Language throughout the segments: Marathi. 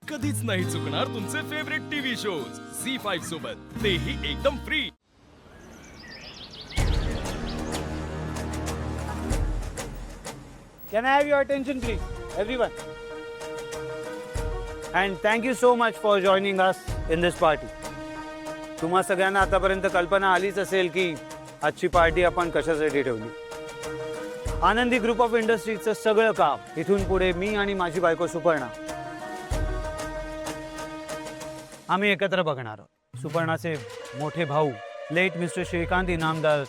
कधीच नाही चुकणार तुमचे फेवरेट टीव्ही शोज झी5 सोबत, तेही एकदम free. Can I have your attention, please, everyone? And thank you so much for joining us in this party. तुम्हा सगळ्यांना आतापर्यंत कल्पना आलीच असेल की आजची पार्टी आपण कशासाठी ठेवली. आनंदी ग्रुप ऑफ इंडस्ट्रीजचं सगळं काम इथून पुढे मी आणि माझी बायको सुपर्णा आम्ही एकत्र बघणार आहोत. सुपर्णाचे मोठे भाऊ लेट मिस्टर श्रीकांत इनामदार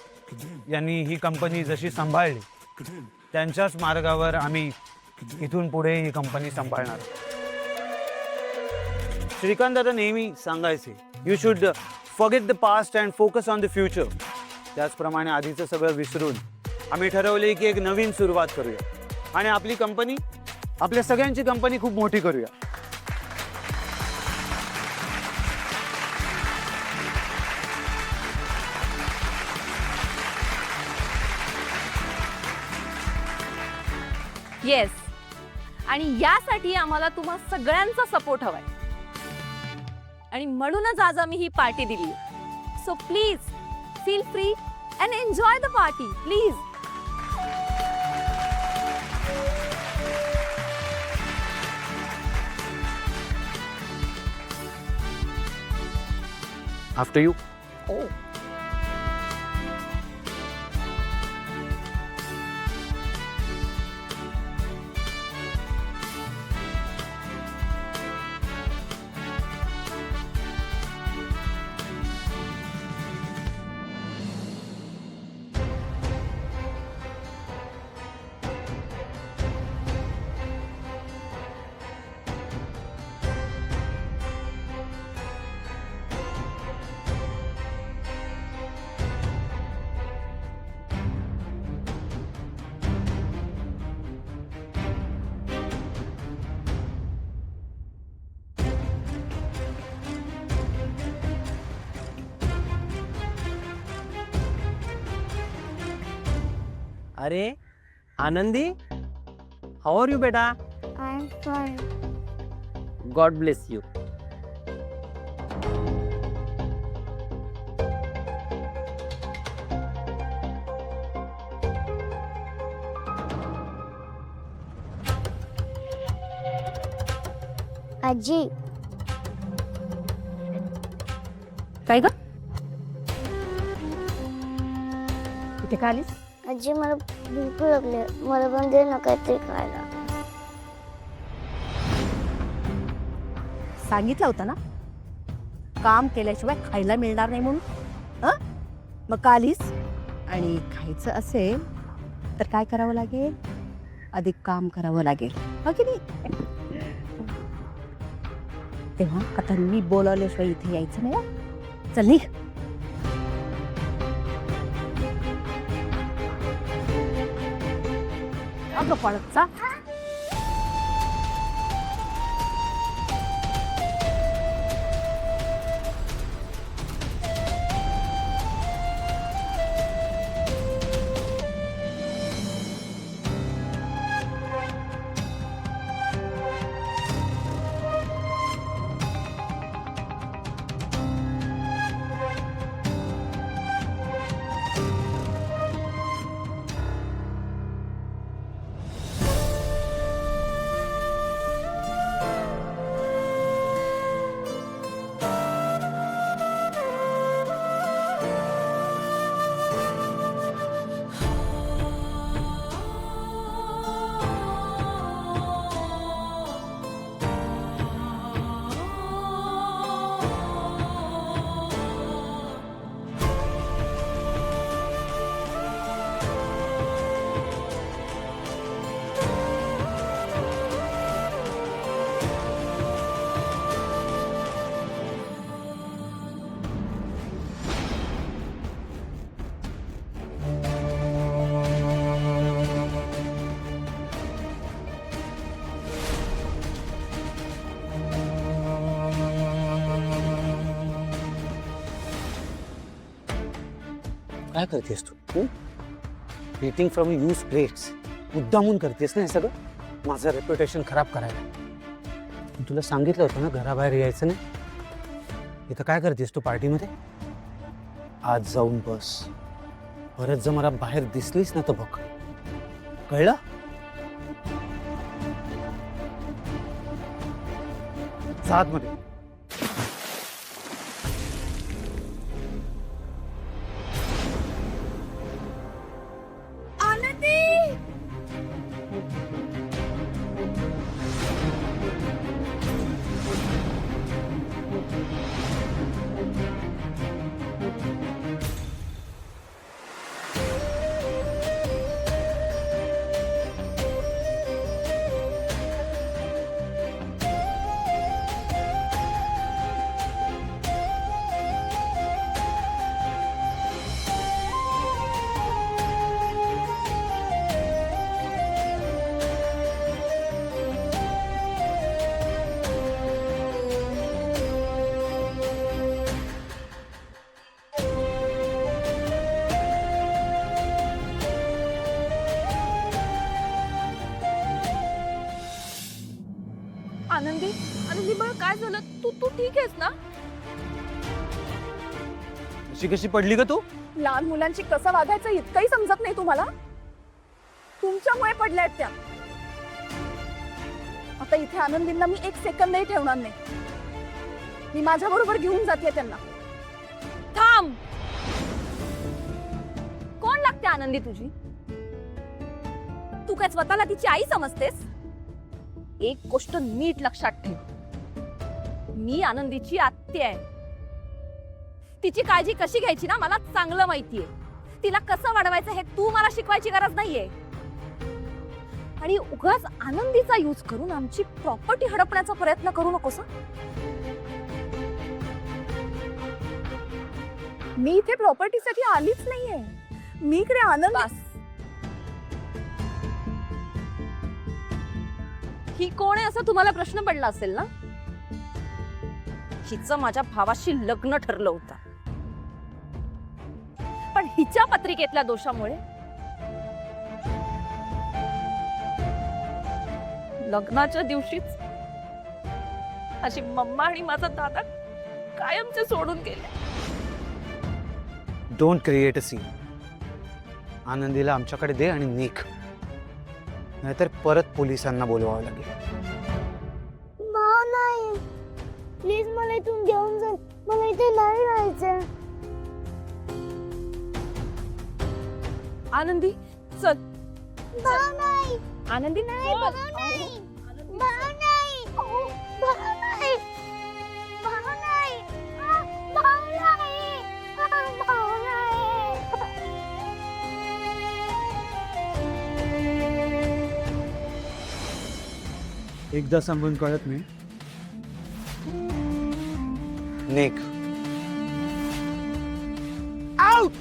यांनी ही कंपनी जशी सांभाळली त्यांच्याच मार्गावर आम्ही इथून पुढे ही कंपनी सांभाळणार. श्रीकांत दादा नेहमी सांगायचे, you should forget the past and focus on the future. त्याचप्रमाणे आधीचं सगळं विसरून आम्ही ठरवले की एक नवीन सुरुवात करूया आणि आपली कंपनी, आपल्या सगळ्यांची कंपनी खूप मोठी करूया. येस, आणि यासाठी आम्हाला तुम्हा सगळ्यांचा सपोर्ट हवाय आणि म्हणूनच आज आम्ही ही पार्टी दिली. So please feel free and enjoy the party please. After you. अरे आनंदी, हाउ आर यू बेटा? I'm fine. God bless you. आजी, काय ग, इथे का आलीस? आजी मला भूक लागली, मला पण दे ना काहीतरी खायला. सांगितलं होतं ना काम केल्याशिवाय खायला मिळणार नाही म्हणून. मग का आलीस? आणि खायचं असेल तर काय करावं लागेल? अधिक काम करावं लागेल, हो की नाही? तेव्हा आता मी बोलावल्याशिवाय इथे यायचं नाही हं? चल निघ. अगं पळत चा. काय करतेस तू? ईटिंग फ्रॉम यूज प्लेट्स मुद्दामून करतेस ना हे सगळं, माझं रेप्युटेशन खराब करायला. तुला सांगितलं होतं ना घराबाहेर यायचं नाही. इथं काय करतेस तू पार्टीमध्ये? आज जाऊन बस. परत जर मला बाहेर दिसलीस ना तर बघ. कळलं? जा आतमध्ये. आनंदी आनंदी बळ काय झालं? तू तू ठीक आहेस ना? अशी कशी पडली का तू? लहान मुलांची कसं वागायचं इतकंही समजत नाही तुम्हाला? तुमच्यामुळे पडल्यात त्या. आता इथे आनंदींना मी एक सेकंदही ठेवणार नाही. मी माझ्या बरोबर घेऊन जाते त्यांना. थांब. कोण लागते आनंदी तुझी? तू काय स्वतःला तिची आई समजतेस? एक गोष्ट नीट लक्षात ठेव, मी आनंदीची आत्या आहे. तिची काळजी कशी घ्यायची ना मला चांगलं माहितीये. तिला कसं वाढवायचं हे तू मला शिकवायची गरज नाहीये. आणि उगाच आनंदीचा यूज करून आमची प्रॉपर्टी हडपण्याचा प्रयत्न करू नकोस. मी इथे प्रॉपर्टीसाठी आलीच नाहीये. मी इकडे आनंद. ही कोण आहे असं तुम्हाला प्रश्न पडला असेल ना? हिचं माझ्या भावाशी लग्न ठरलं होतं, पण हिच्या पत्रिकेतल्या दोषामुळे लग्नाच्या दिवशीच अशी मम्मा आणि माझा दादा कायमचे सोडून गेले. Don't create a scene. आनंदीला आमच्याकडे दे आणि निघ, नाहीतर परत पोलिसांना बोलवावं लागेल. भाऊ नाही, प्लीज मला इथून घेऊन जा. मला इथे नाही राहायचं. आनंदी चल. भाऊ नाही, आनंदी नाही. भाऊ नाही, भाऊ नाही, भाऊ नाही, भाऊ नाही, भाऊ नाही, भाऊ नाही. एकदा सांगून कळत नाही. निघ. आउट.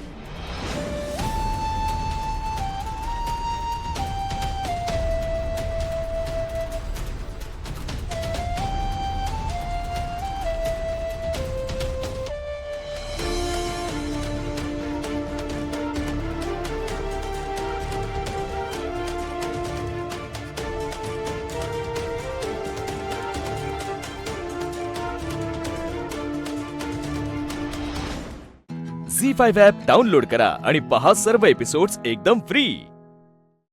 झी5 ॲप डाउनलोड करा आणि पहा सर्व एपिसोड्स एकदम फ्री.